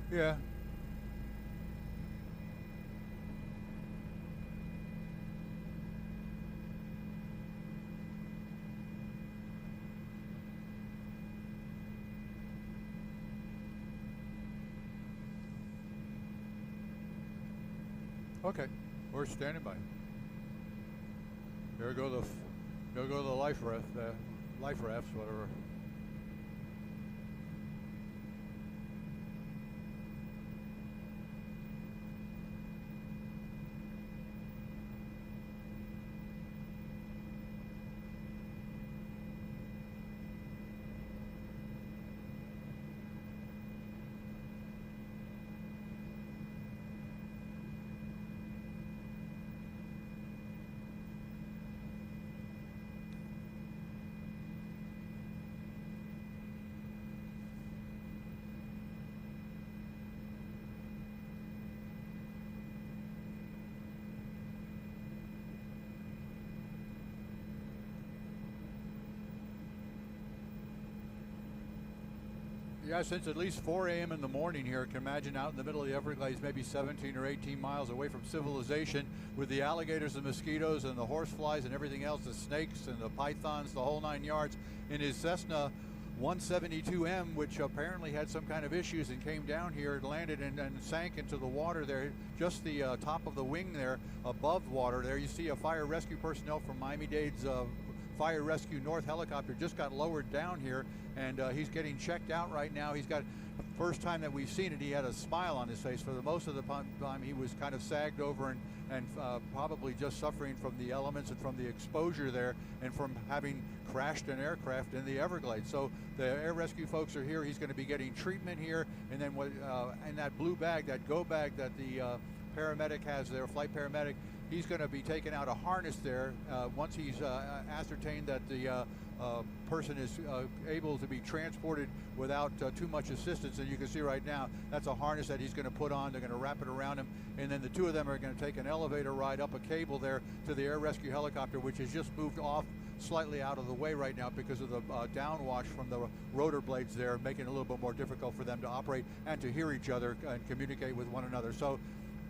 Yeah. Okay. We're standing by. There go the life rafts, whatever. Yeah, since at least 4 a.m. in the morning here, I can imagine out in the middle of the Everglades, maybe 17 or 18 miles away from civilization, with the alligators, the mosquitoes, and the horseflies and everything else, the snakes and the pythons, the whole 9 yards, in his Cessna 172M, which apparently had some kind of issues and came down here, landed and sank into the water there, just the top of the wing there, above water there. You see a fire rescue personnel from Miami-Dade's Fire Rescue North helicopter just got lowered down here, and he's getting checked out right now. He's got, first time that we've seen it, he had a smile on his face. For the most of the time, he was kind of sagged over and probably just suffering from the elements and from the exposure there and from having crashed an aircraft in the Everglades. So the air rescue folks are here. He's going to be getting treatment here, and then in that blue bag, that go bag that the paramedic has there, flight paramedic, he's going to be taking out a harness there once he's ascertained that the person is able to be transported without too much assistance. And you can see right now, that's a harness that he's going to put on. They're going to wrap it around him. And then the two of them are going to take an elevator ride up a cable there to the air rescue helicopter, which has just moved off slightly out of the way right now because of the downwash from the rotor blades there, making it a little bit more difficult for them to operate and to hear each other and communicate with one another. So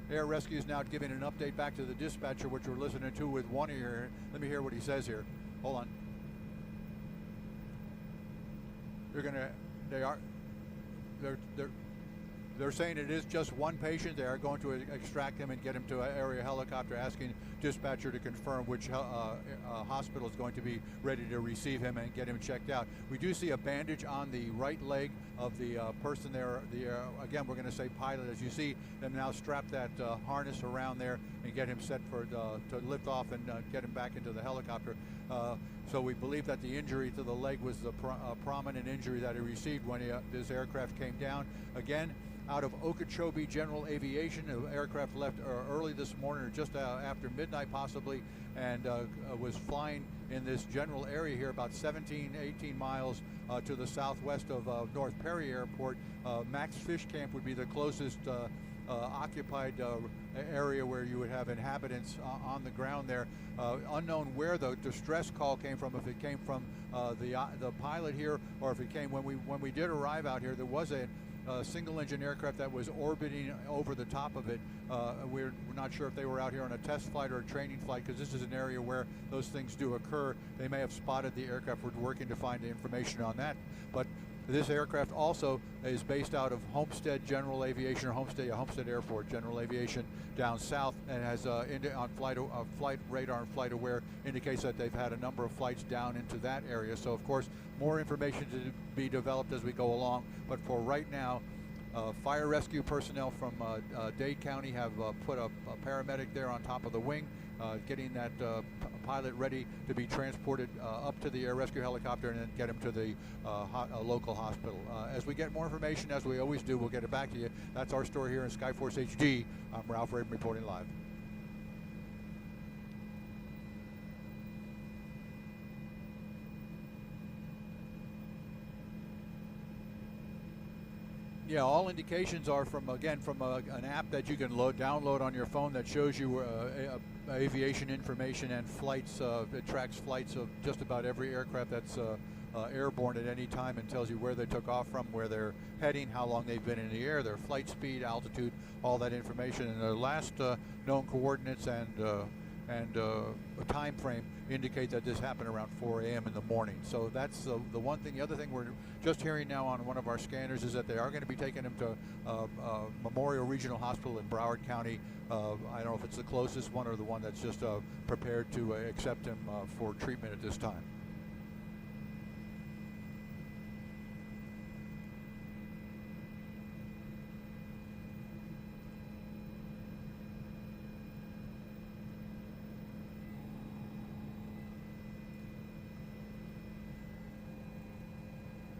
Air Rescue is now giving an update back to the dispatcher, which we're listening to with one ear. Let me hear what he says here. Hold on. They're saying it is just one patient. They are going to extract him and get him to an area helicopter, asking dispatcher to confirm which hospital is going to be ready to receive him and get him checked out. We do see a bandage on the right leg of the person there. Again, we're going to say pilot. As you see them now strap that harness around there and get him set for to lift off and get him back into the helicopter. So we believe that the injury to the leg was the prominent injury that he received when this aircraft came down. Again, out of Okeechobee General Aviation. The aircraft left early this morning, or just after midnight possibly, and was flying in this general area here about 17, 18 miles to the southwest of North Perry Airport. Max Fish Camp would be the closest occupied area where you would have inhabitants on the ground there. Unknown where the distress call came from, if it came from the pilot here, or if it came when we did arrive out here. There was a single-engine aircraft that was orbiting over the top of it. We're not sure if they were out here on a test flight or a training flight, because this is an area where those things do occur. They may have spotted the aircraft. We're working to find the information on that. But this aircraft also is based out of Homestead General Aviation, or Homestead Airport General Aviation down south, and has on flight radar and flight aware indicates that they've had a number of flights down into that area. So of course, more information to be developed as we go along. But for right now, fire rescue personnel from Dade County have put a paramedic there on top of the wing, getting that pilot ready to be transported up to the air rescue helicopter and then get him to the local hospital. As we get more information, as we always do, we'll get it back to you. That's our story here in Skyforce HD. I'm Ralph Raven reporting live. Yeah, all indications are from an app that you can download on your phone that shows you aviation information and flights. It tracks flights of just about every aircraft that's airborne at any time and tells you where they took off from, where they're heading, how long they've been in the air, their flight speed, altitude, all that information. And their last known coordinates and a time frame indicate that this happened around 4 a.m. in the morning. So that's the one thing. The other thing we're just hearing now on one of our scanners is that they are going to be taking him to Memorial Regional Hospital in Broward County. I don't know if it's the closest one or the one that's just prepared to accept him for treatment at this time.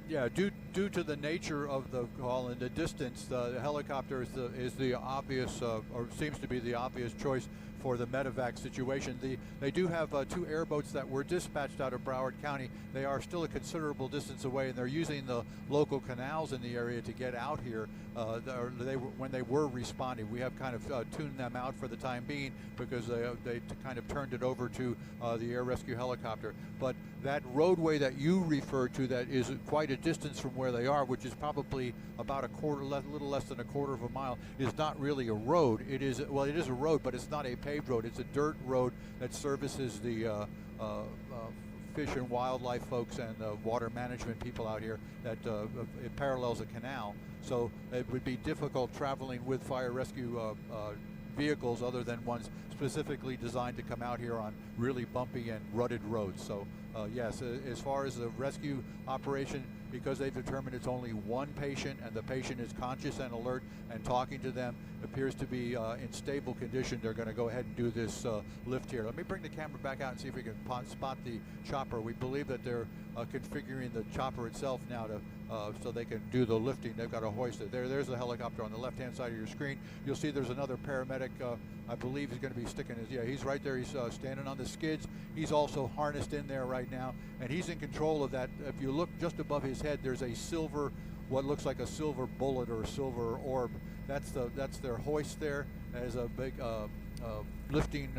Yeah, due to the nature of the call and the distance, the helicopter is the obvious, or seems to be the obvious choice for the medevac situation. They do have 2 airboats that were dispatched out of Broward County. They are still a considerable distance away, and they're using the local canals in the area to get out here. When they were responding, we have kind of tuned them out for the time being because they kind of turned it over to the air rescue helicopter. But that roadway that you referred to, that is quite a distance from where they are, which is probably about a little less than a quarter of a mile, is not really a road. It is a road, but it's not a paved road. It's a dirt road that services the fish and wildlife folks and water management people out here. That it parallels a canal, so it would be difficult traveling with fire rescue vehicles other than ones specifically designed to come out here on really bumpy and rutted roads. So yes, as far as the rescue operation, because they've determined it's only one patient and the patient is conscious and alert and talking to them, appears to be in stable condition, they're going to go ahead and do this lift here. Let me bring the camera back out and see if we can spot the chopper. We believe that they're configuring the chopper itself now to so they can do the lifting. They've got to hoist it. There's the helicopter on the left-hand side of your screen. You'll see there's another paramedic. I believe he's going to be sticking his, he's right there. He's standing on the skids. He's also harnessed in there right now, and he's in control of that. If you look just above his head, there's a silver, what looks like a silver bullet or a silver orb. That's their hoist there. There's a big lifting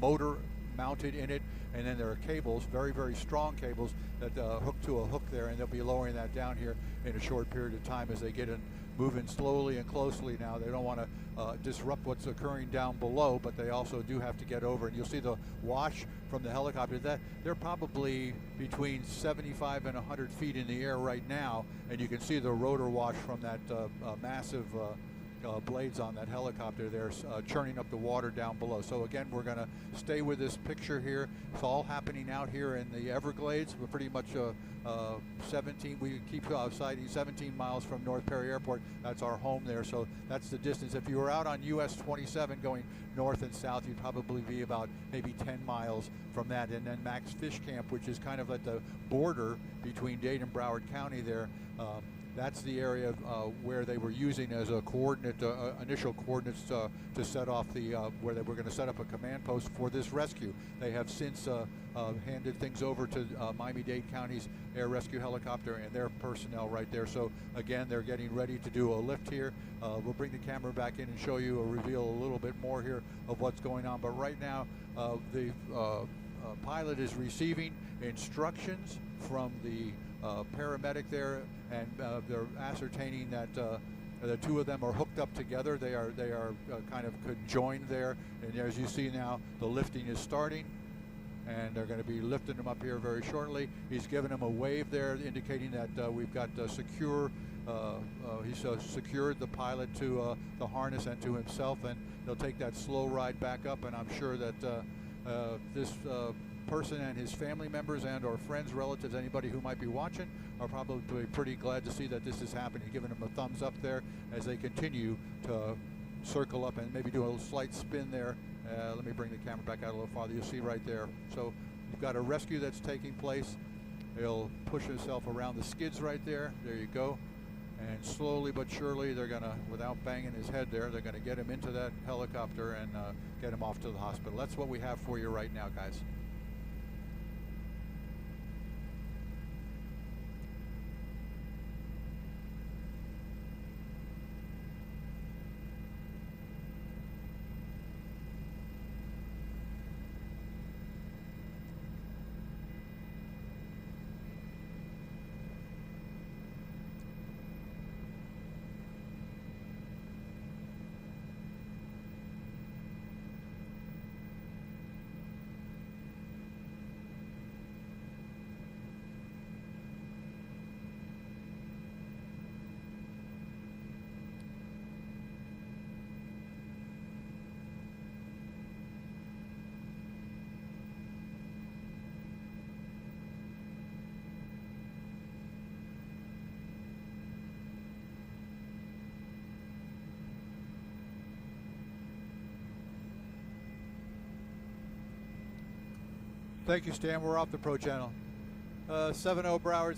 motor mounted in it, and then there are cables, very, very strong cables that hook to a hook there, and they'll be lowering that down here in a short period of time as they get in, moving slowly and closely now. They don't want to disrupt what's occurring down below, but they also do have to get over, and you'll see the wash from the helicopter. That they're probably between 75 and 100 feet in the air right now, and you can see the rotor wash from that massive blades on that helicopter there churning up the water down below. So again, we're going to stay with this picture here. It's all happening out here in the Everglades. We're pretty much 17, we keep sighting 17 miles from North Perry Airport. That's our home there, so that's the distance. If you were out on US 27 going north and south, you'd probably be about maybe 10 miles from that. And then Max Fish Camp, which is kind of at the border between Dade and Broward County there, that's the area where they were using as a coordinate, initial coordinates to set off the, where they were going to set up a command post for this rescue. They have since handed things over to Miami-Dade County's air rescue helicopter and their personnel right there. So again, they're getting ready to do a lift here. We'll bring the camera back in and show you or reveal a little bit more here of what's going on. But right now, the pilot is receiving instructions from the paramedic there, and they're ascertaining that the two of them are hooked up together. They are kind of conjoined there, and as you see now, the lifting is starting, and they're going to be lifting them up here very shortly. He's given them a wave there, indicating that we've got secure. He's secured the pilot to the harness and to himself, and they'll take that slow ride back up. And I'm sure that this person and his family members and or friends, relatives, anybody who might be watching, are probably pretty glad to see that this is happening, giving them a thumbs up there as they continue to circle up and maybe do a slight spin there. Let me bring the camera back out a little farther. You'll see right there. So you've got a rescue that's taking place. He'll push himself around the skids right there. There you go. And slowly but surely, they're going to, without banging his head there, they're going to get him into that helicopter and get him off to the hospital. That's what we have for you right now, guys. Thank you, Stan. We're off the Pro Channel. 7-0 Broward.